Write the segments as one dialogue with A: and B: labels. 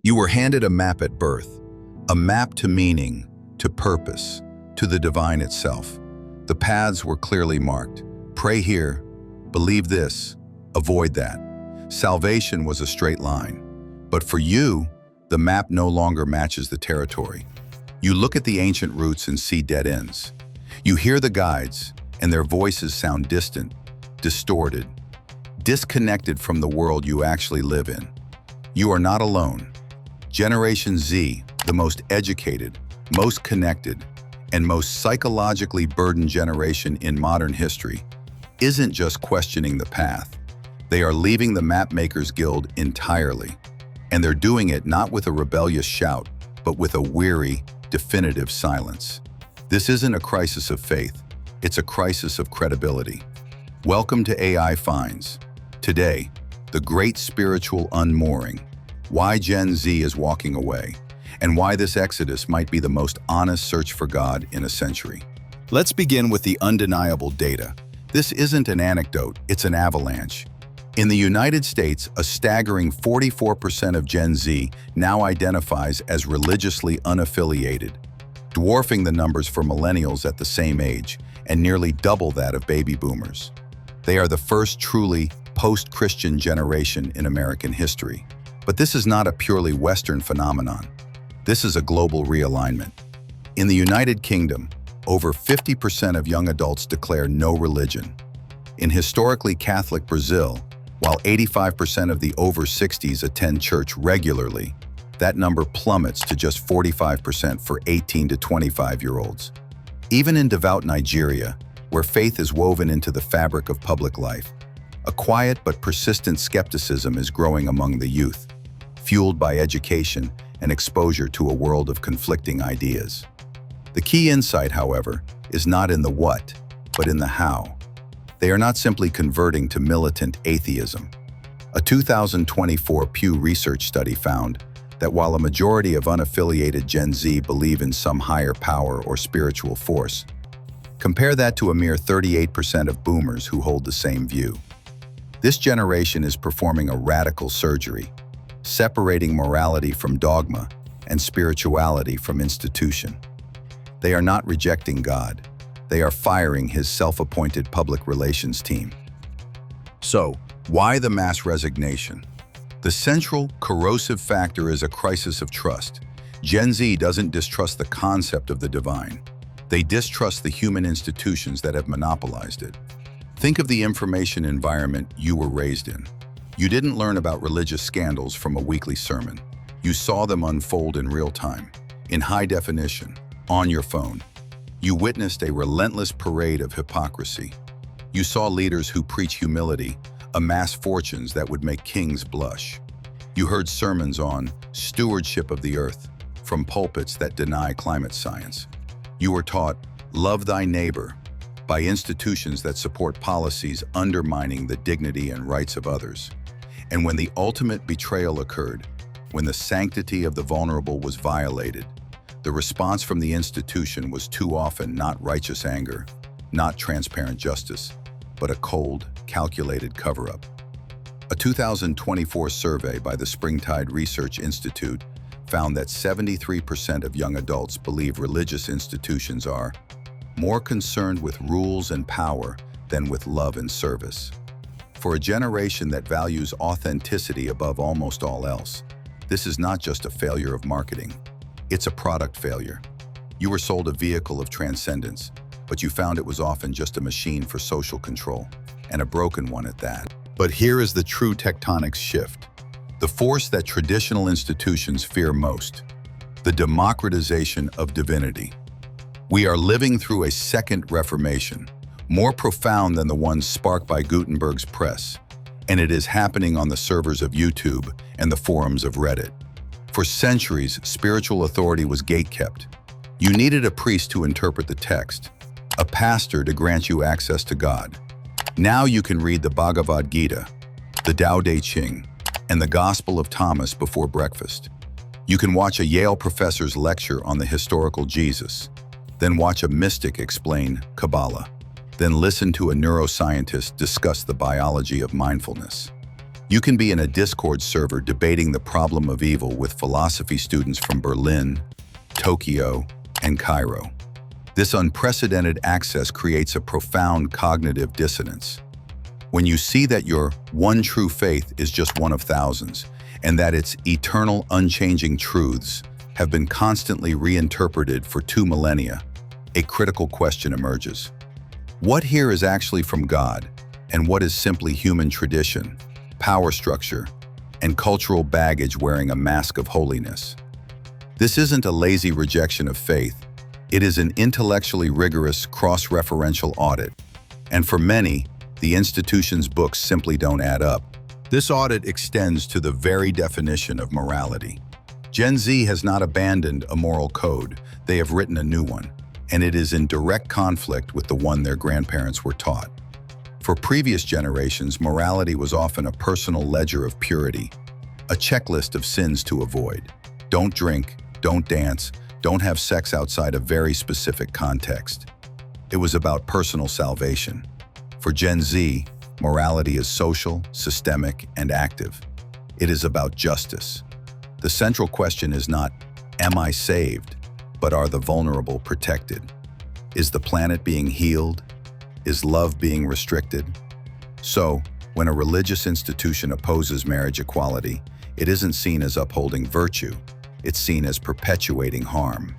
A: You were handed a map at birth, a map to meaning, to purpose, to the divine itself. The paths were clearly marked. Pray here, believe this, avoid that. Salvation was a straight line. But for you, the map no longer matches the territory. You look at the ancient routes and see dead ends. You hear the guides, and their voices sound distant, distorted, disconnected from the world you actually live in. You are not alone. Generation Z, the most educated, most connected, and most psychologically burdened generation in modern history, isn't just questioning the path. They are leaving the Mapmakers Guild entirely. And they're doing it not with a rebellious shout, but with a weary, definitive silence. This isn't a crisis of faith, it's a crisis of credibility. Welcome to AI Finds. Today, the great spiritual unmooring, why Gen Z is walking away, and why this exodus might be the most honest search for God in a century. Let's begin with the undeniable data. This isn't an anecdote, it's an avalanche. In the United States, a staggering 44% of Gen Z now identifies as religiously unaffiliated, dwarfing the numbers for millennials at the same age and nearly double that of baby boomers. They are the first truly post-Christian generation in American history. But this is not a purely Western phenomenon. This is a global realignment. In the United Kingdom, over 50% of young adults declare no religion. In historically Catholic Brazil, while 85% of the over 60s attend church regularly, that number plummets to just 45% for 18 to 25-year-olds. Even in devout Nigeria, where faith is woven into the fabric of public life, a quiet but persistent skepticism is growing among the youth, fueled by education and exposure to a world of conflicting ideas. The key insight, however, is not in the what, but in the how. They are not simply converting to militant atheism. A 2024 Pew Research study found that while a majority of unaffiliated Gen Z believe in some higher power or spiritual force, compare that to a mere 38% of boomers who hold the same view. This generation is performing a radical surgery, separating morality from dogma and spirituality from institution. They are not rejecting God. They are firing his self-appointed public relations team. So, why the mass resignation? The central, corrosive factor is a crisis of trust. Gen Z doesn't distrust the concept of the divine. They distrust the human institutions that have monopolized it. Think of the information environment you were raised in. You didn't learn about religious scandals from a weekly sermon. You saw them unfold in real time, in high definition, on your phone. You witnessed a relentless parade of hypocrisy. You saw leaders who preach humility, amass fortunes that would make kings blush. You heard sermons on stewardship of the earth from pulpits that deny climate science. You were taught, love thy neighbor, by institutions that support policies undermining the dignity and rights of others. And when the ultimate betrayal occurred, when the sanctity of the vulnerable was violated, the response from the institution was too often not righteous anger, not transparent justice, but a cold, calculated cover-up. A 2024 survey by the Springtide Research Institute found that 73% of young adults believe religious institutions are more concerned with rules and power than with love and service. For a generation that values authenticity above almost all else, this is not just a failure of marketing. It's a product failure. You were sold a vehicle of transcendence, but you found it was often just a machine for social control, and a broken one at that. But here is the true tectonic shift. The force that traditional institutions fear most, the democratization of divinity. We are living through a second Reformation, more profound than the one sparked by Gutenberg's press, and it is happening on the servers of YouTube and the forums of Reddit. For centuries, spiritual authority was gatekept. You needed a priest to interpret the text, a pastor to grant you access to God. Now you can read the Bhagavad Gita, the Tao Te Ching, and the Gospel of Thomas before breakfast. You can watch a Yale professor's lecture on the historical Jesus, then watch a mystic explain Kabbalah, then listen to a neuroscientist discuss the biology of mindfulness. You can be in a Discord server debating the problem of evil with philosophy students from Berlin, Tokyo, and Cairo. This unprecedented access creates a profound cognitive dissonance. When you see that your one true faith is just one of thousands, and that its eternal, unchanging truths have been constantly reinterpreted for 2 millennia, a critical question emerges. What here is actually from God, and what is simply human tradition, power structure, and cultural baggage wearing a mask of holiness? This isn't a lazy rejection of faith. It is an intellectually rigorous, cross-referential audit. And for many, the institution's books simply don't add up. This audit extends to the very definition of morality. Gen Z has not abandoned a moral code, they have written a new one, and it is in direct conflict with the one their grandparents were taught. For previous generations, morality was often a personal ledger of purity, a checklist of sins to avoid. Don't drink, don't dance, don't have sex outside a very specific context. It was about personal salvation. For Gen Z, morality is social, systemic, and active. It is about justice. The central question is not, am I saved, but are the vulnerable protected? Is the planet being healed? Is love being restricted? So, when a religious institution opposes marriage equality, it isn't seen as upholding virtue, it's seen as perpetuating harm.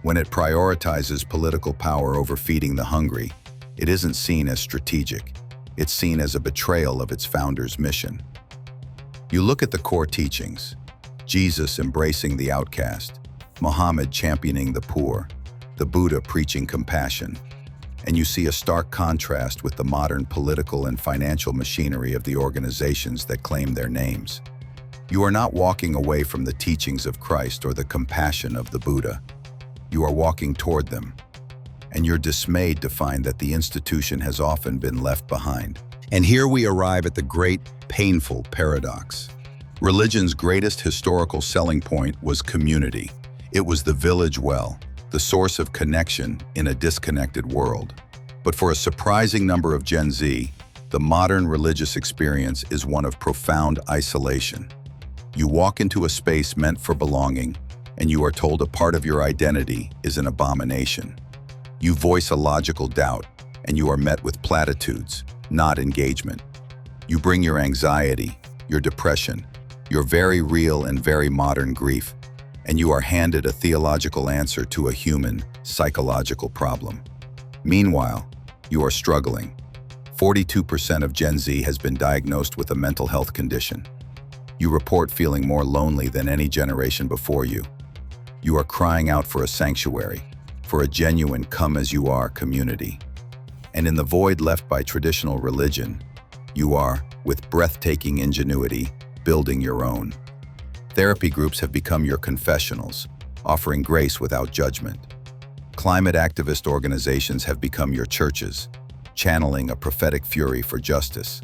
A: When it prioritizes political power over feeding the hungry, it isn't seen as strategic, it's seen as a betrayal of its founder's mission. You look at the core teachings, Jesus embracing the outcast, Muhammad championing the poor, the Buddha preaching compassion, and you see a stark contrast with the modern political and financial machinery of the organizations that claim their names. You are not walking away from the teachings of Christ or the compassion of the Buddha. You are walking toward them, and you're dismayed to find that the institution has often been left behind. And here we arrive at the great, painful paradox. Religion's greatest historical selling point was community. It was the village well, the source of connection in a disconnected world. But for a surprising number of Gen Z, the modern religious experience is one of profound isolation. You walk into a space meant for belonging, and you are told a part of your identity is an abomination. You voice a logical doubt, and you are met with platitudes, not engagement. You bring your anxiety, your depression, your very real and very modern grief, and you are handed a theological answer to a human, psychological problem. Meanwhile, you are struggling. 42% of Gen Z has been diagnosed with a mental health condition. You report feeling more lonely than any generation before you. You are crying out for a sanctuary, for a genuine come-as-you-are community. And in the void left by traditional religion, you are, with breathtaking ingenuity, building your own. Therapy groups have become your confessionals, offering grace without judgment. Climate activist organizations have become your churches, channeling a prophetic fury for justice.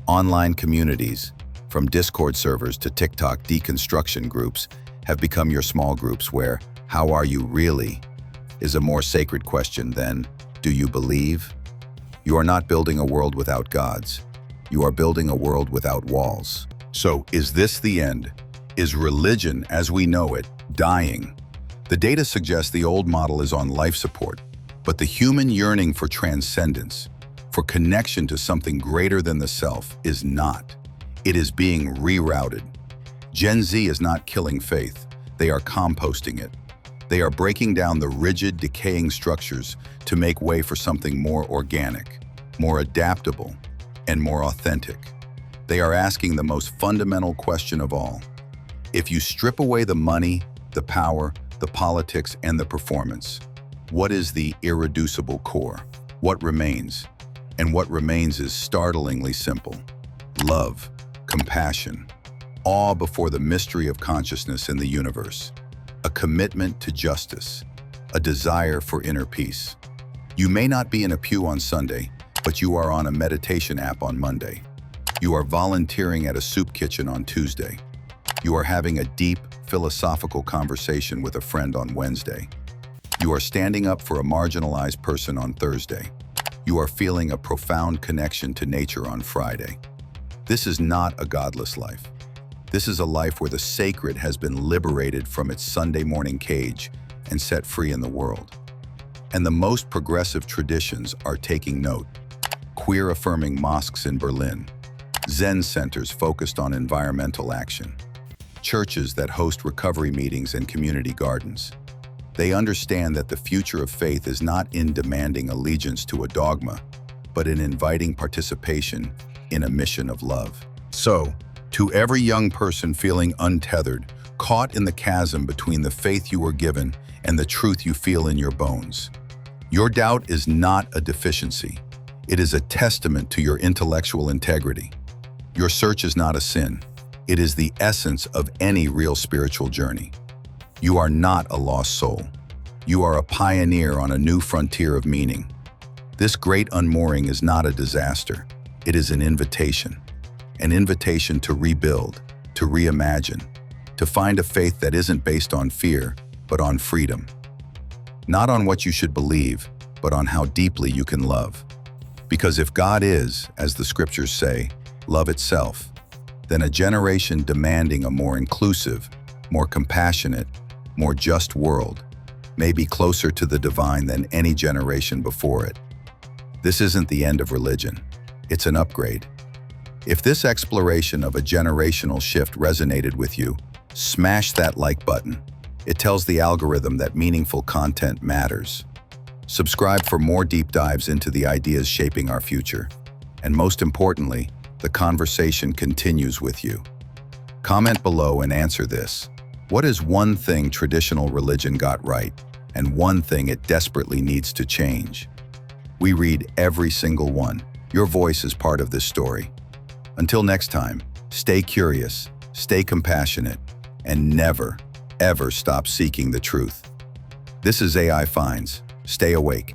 A: Online communities, from Discord servers to TikTok deconstruction groups, have become your small groups where, how are you really, is a more sacred question than, do you believe? You are not building a world without gods. You are building a world without walls. So, is this the end? Is religion, as we know it, dying? The data suggests the old model is on life support, but the human yearning for transcendence, for connection to something greater than the self, is not. It is being rerouted. Gen Z is not killing faith. They are composting it. They are breaking down the rigid, decaying structures to make way for something more organic, more adaptable, and more authentic. They are asking the most fundamental question of all. If you strip away the money, the power, the politics, and the performance, what is the irreducible core? What remains? And what remains is startlingly simple. Love, compassion, awe before the mystery of consciousness in the universe, a commitment to justice, a desire for inner peace. You may not be in a pew on Sunday, but you are on a meditation app on Monday. You are volunteering at a soup kitchen on Tuesday. You are having a deep, philosophical conversation with a friend on Wednesday. You are standing up for a marginalized person on Thursday. You are feeling a profound connection to nature on Friday. This is not a godless life. This is a life where the sacred has been liberated from its Sunday morning cage and set free in the world. And the most progressive traditions are taking note. Queer-affirming mosques in Berlin, Zen centers focused on environmental action, churches that host recovery meetings and community gardens. They understand that the future of faith is not in demanding allegiance to a dogma, but in inviting participation in a mission of love. So, to every young person feeling untethered, caught in the chasm between the faith you were given and the truth you feel in your bones, your doubt is not a deficiency. It is a testament to your intellectual integrity. Your search is not a sin. It is the essence of any real spiritual journey. You are not a lost soul. You are a pioneer on a new frontier of meaning. This great unmooring is not a disaster. It is an invitation to rebuild, to reimagine, to find a faith that isn't based on fear, but on freedom. Not on what you should believe, but on how deeply you can love. Because if God is, as the scriptures say, love itself, then a generation demanding a more inclusive, more compassionate, more just world may be closer to the divine than any generation before it. This isn't the end of religion. It's an upgrade. If this exploration of a generational shift resonated with you, smash that like button. It tells the algorithm that meaningful content matters. Subscribe for more deep dives into the ideas shaping our future. And most importantly, the conversation continues with you. Comment below and answer this. What is one thing traditional religion got right, and one thing it desperately needs to change? We read every single one. Your voice is part of this story. Until next time, stay curious, stay compassionate, and never, ever stop seeking the truth. This is AI Finds. Stay awake.